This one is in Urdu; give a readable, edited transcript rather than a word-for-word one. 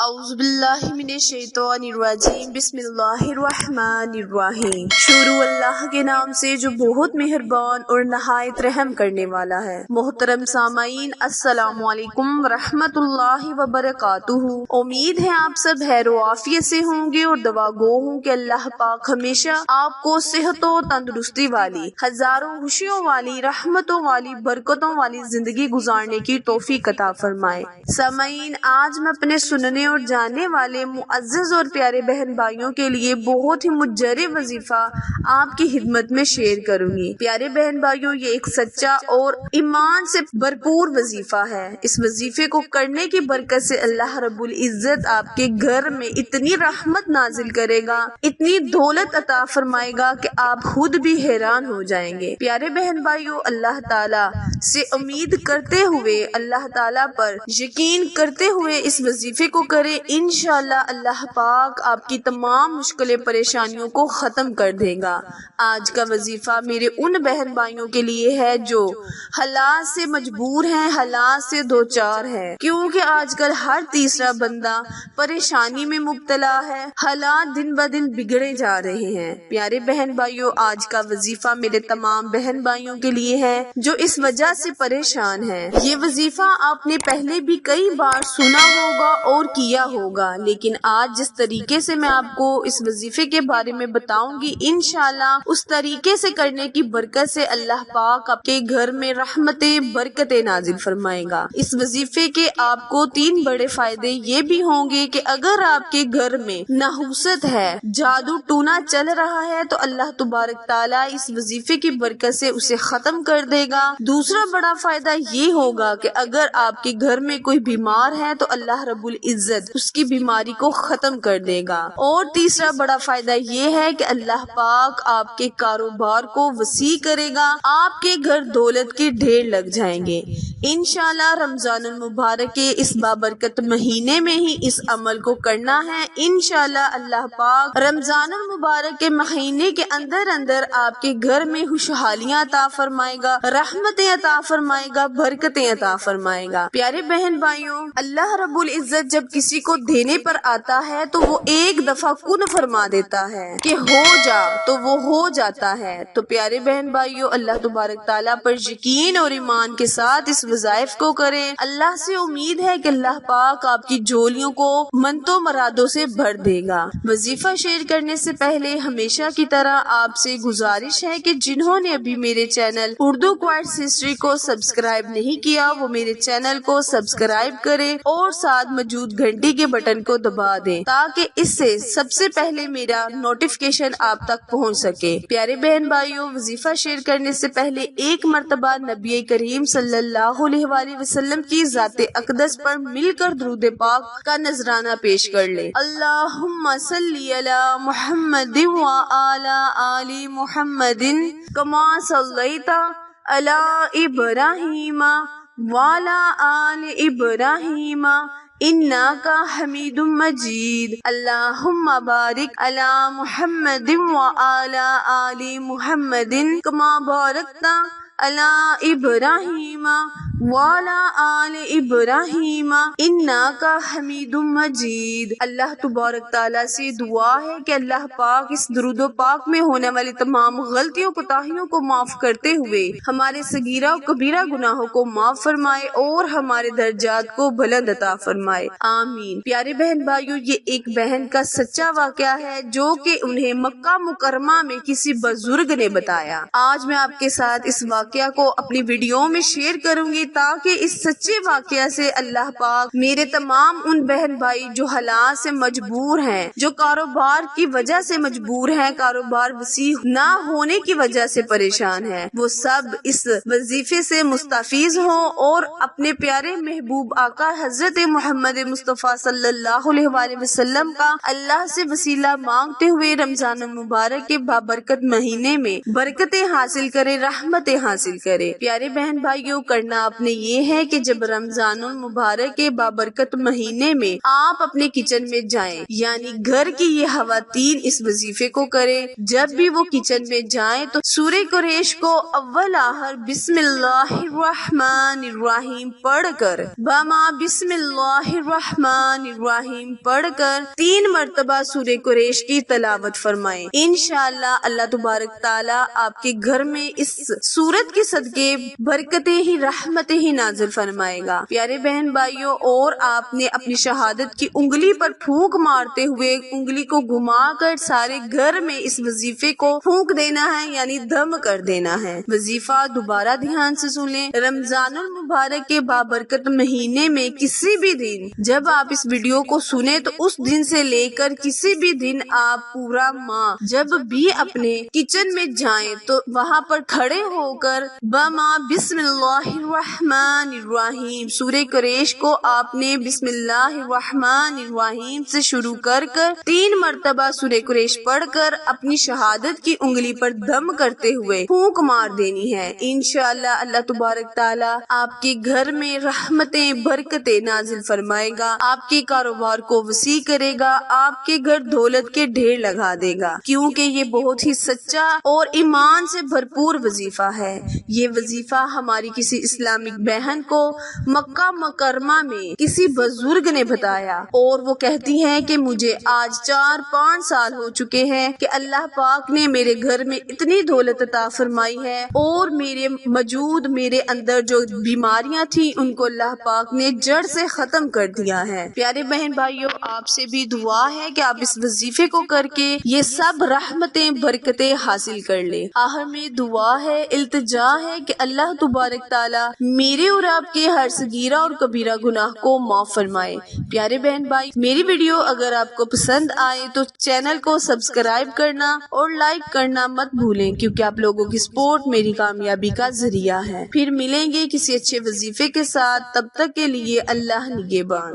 اعوذ باللہ من الشیطان الرجیم بسم اللہ الرحمن الرحیم۔ شروع اللہ کے نام سے جو بہت مہربان اور نہایت رحم کرنے والا ہے۔ محترم سامعین، السلام علیکم ورحمۃ اللہ وبرکاتہ۔ امید ہے آپ سب خیر و عافیت سے ہوں گے اور دعا گو ہوں کہ اللہ پاک ہمیشہ آپ کو صحت و تندرستی والی، ہزاروں خوشیوں والی، رحمتوں والی، برکتوں والی زندگی گزارنے کی توفیق عطا فرمائے۔ سامعین، آج میں اپنے سننے اور جاننے والے معزز اور پیارے بہن بھائیوں کے لیے بہت ہی مجرب وظیفہ آپ کی خدمت میں شیئر کروں گی۔ پیارے بہن بھائیوں، یہ ایک سچا اور ایمان سے بھرپور وظیفہ ہے۔ اس وظیفے کو کرنے کی برکت سے اللہ رب العزت آپ کے گھر میں اتنی رحمت نازل کرے گا، اتنی دولت عطا فرمائے گا کہ آپ خود بھی حیران ہو جائیں گے۔ پیارے بہن بھائیوں، اللہ تعالیٰ سے امید کرتے ہوئے، اللہ تعالیٰ پر یقین کرتے ہوئے اس وظیفے کو کریں، انشاءاللہ اللہ پاک آپ کی تمام مشکلیں پریشانیوں کو ختم کر دے گا۔ آج کا وظیفہ میرے ان بہن بھائیوں کے لیے ہے جو حالات سے مجبور ہیں، حالات سے دوچار ہے، کیونکہ آج کل ہر تیسرا بندہ پریشانی میں مبتلا ہے، حالات دن بہ دن بگڑے جا رہے ہیں۔ پیارے بہن بھائیوں، آج کا وظیفہ میرے تمام بہن بھائیوں کے لیے ہے جو اس وجہ سے پریشان ہیں۔ یہ وظیفہ آپ نے پہلے بھی کئی بار سنا ہوگا اور کیا ہوگا، لیکن آج جس طریقے سے میں آپ کو اس وظیفے کے بارے میں بتاؤں گی، انشاءاللہ اس طریقے سے کرنے کی برکت سے اللہ پاک آپ کے گھر میں رحمتیں برکتیں نازل فرمائے گا۔ اس وظیفے کے آپ کو 3 بڑے فائدے یہ بھی ہوں گے کہ اگر آپ کے گھر میں نحوست ہے، جادو ٹونا چل رہا ہے، تو اللہ تبارک تعالیٰ اس وظیفے کی برکت سے اسے ختم کر دے گا۔ دوسرا بڑا فائدہ یہ ہوگا کہ اگر آپ کے گھر میں کوئی بیمار ہے تو اللہ رب العزت اس کی بیماری کو ختم کر دے گا۔ اور تیسرا بڑا فائدہ یہ ہے کہ اللہ پاک آپ کے کاروبار کو وسیع کرے گا، آپ کے گھر دولت کے ڈھیر لگ جائیں گے۔ انشاءاللہ رمضان المبارک کے اس بابرکت مہینے میں ہی اس عمل کو کرنا ہے۔ انشاءاللہ اللہ پاک رمضان المبارک کے مہینے کے اندر اندر آپ کے گھر میں خوشحالیاں عطا فرمائے گا، رحمتیں عطا فرمائے گا، برکتیں عطا فرمائے گا۔ پیارے بہن بھائیوں، اللہ رب العزت جب کسی کو دینے پر آتا ہے تو وہ ایک دفعہ کن فرما دیتا ہے کہ ہو جا، تو وہ ہو جاتا ہے۔ تو پیارے بہن بھائیوں، اللہ تبارک تعالیٰ پر یقین اور ایمان کے ساتھ اس وظائف کو کریں۔ اللہ سے امید ہے کہ اللہ پاک آپ کی جھولیوں کو منتوں مرادوں سے بھر دے گا۔ وظیفہ شیئر کرنے سے پہلے ہمیشہ کی طرح آپ سے گزارش ہے کہ جنہوں نے ابھی میرے چینل اردو کوئٹس ہسٹری کو سبسکرائب نہیں کیا، وہ میرے چینل کو سبسکرائب کریں اور ساتھ موجود گھنٹی کے بٹن کو دبا دیں تاکہ اس سے سب سے پہلے میرا نوٹیفیکیشن آپ تک پہنچ سکے۔ پیارے بہن بھائیوں، وظیفہ شیئر کرنے سے پہلے ایک مرتبہ نبی کریم صلی اللہ علیہ وآلہ وسلم کی ذات اقدس پر مل کر درود پاک کا نذرانہ پیش کر لیں۔ اللہم صلی علی محمد وعلی آل محمد کما صلیت علی ابراہیم وعلی آل ابراہیم انک حمید مجید۔ اللہم بارک علی محمد وعلی آل محمد کما بارکت علی ابراہیم وعلی آل ابراہیم انک حمید مجید۔ اللہ تبارک تعالیٰ سے دعا ہے کہ اللہ پاک اس درود و پاک میں ہونے والی تمام غلطیوں کوتاہیوں کو معاف کرتے ہوئے ہمارے صغیرہ و کبیرہ گناہوں کو معاف فرمائے اور ہمارے درجات کو بلند عطا فرمائے، آمین۔ پیارے بہن بھائیوں، یہ ایک بہن کا سچا واقعہ ہے جو کہ انہیں مکہ مکرمہ میں کسی بزرگ نے بتایا۔ آج میں آپ کے ساتھ اس واقعہ کو اپنی ویڈیو میں شیئر کروں گی تاکہ اس سچے واقعہ سے اللہ پاک میرے تمام ان بہن بھائی جو حالات سے مجبور ہیں، جو کاروبار کی وجہ سے مجبور ہیں، کاروبار وسیع نہ ہونے کی وجہ سے پریشان ہیں، وہ سب اس وظیفے سے مستفیض ہوں اور اپنے پیارے محبوب آقا حضرت محمد مصطفیٰ صلی اللہ علیہ وآلہ وسلم کا اللہ سے وسیلہ مانگتے ہوئے رمضان المبارک کے بابرکت مہینے میں برکتیں حاصل کرے، رحمتیں حاصل کرے۔ پیارے بہن بھائیوں، کرنا آپ آپ نے یہ ہے کہ جب رمضان المبارک کے بابرکت مہینے میں آپ اپنے کچن میں جائیں، یعنی گھر کی یہ خواتین اس وظیفے کو کریں، جب بھی وہ کچن میں جائیں تو سورہ قریش کو اول آخر بسم اللہ الرحمن الرحیم پڑھ کر بسم اللہ الرحمن الرحیم پڑھ کر 3 مرتبہ سورہ قریش کی تلاوت فرمائیں۔ انشاءاللہ اللہ تبارک تعالیٰ آپ کے گھر میں اس سورت کے صدقے برکتیں ہی رحمتیں ہی نازل فرمائے گا۔ پیارے بہن بھائیوں، اور آپ نے اپنی شہادت کی انگلی پر پھونک مارتے ہوئے انگلی کو گھما کر سارے گھر میں اس وظیفے کو پھونک دینا ہے، یعنی دم کر دینا ہے۔ وظیفہ دوبارہ دھیان سے سن لیں۔ رمضان المبارک کے بابرکت مہینے میں کسی بھی دن جب آپ اس ویڈیو کو سنیں تو اس دن سے لے کر کسی بھی دن آپ پورا ماہ جب بھی اپنے کچن میں جائیں تو وہاں پر کھڑے ہو کر بسم اللہ الرحمن الرحیم سورہ قریش کو آپ نے بسم اللہ الرحمن الرحیم سے شروع کر 3 مرتبہ سورہ قریش پڑھ کر اپنی شہادت کی انگلی پر دم کرتے ہوئے پھونک مار دینی ہے۔ انشاءاللہ اللہ تبارک تعالیٰ آپ کے گھر میں رحمتیں برکتیں نازل فرمائے گا، آپ کے کاروبار کو وسیع کرے گا، آپ کے گھر دولت کے ڈھیر لگا دے گا، کیونکہ یہ بہت ہی سچا اور ایمان سے بھرپور وظیفہ ہے۔ یہ وظیفہ ہماری کسی اسلامک بہن کو مکہ مکرمہ میں کسی بزرگ نے بتایا، اور وہ کہتی ہیں کہ مجھے آج 4-5 سال ہو چکے ہیں کہ اللہ پاک نے میرے گھر میں اتنی دولت عطا فرمائی ہے، اور میرے اندر جو بیماریاں تھیں ان کو اللہ پاک نے جڑ سے ختم کر دیا ہے۔ پیارے بہن بھائیوں، آپ سے بھی دعا ہے کہ آپ اس وظیفے کو کر کے یہ سب رحمتیں برکتیں حاصل کر لیں۔ آخر میں دعا ہے، التجا ہے کہ اللہ تبارک تعالیٰ میرے اور آپ کے ہر صغیرہ اور کبیرہ گناہ کو معاف فرمائے۔ پیارے بہن بھائی، میری ویڈیو اگر آپ کو پسند آئے تو چینل کو سبسکرائب کرنا اور لائک کرنا مت بھولیں، کیونکہ آپ لوگوں کی سپورٹ میری کامیابی کا ذریعہ ہے۔ پھر ملیں گے کسی اچھے وظیفے کے ساتھ، تب تک کے لیے اللہ نگہبان۔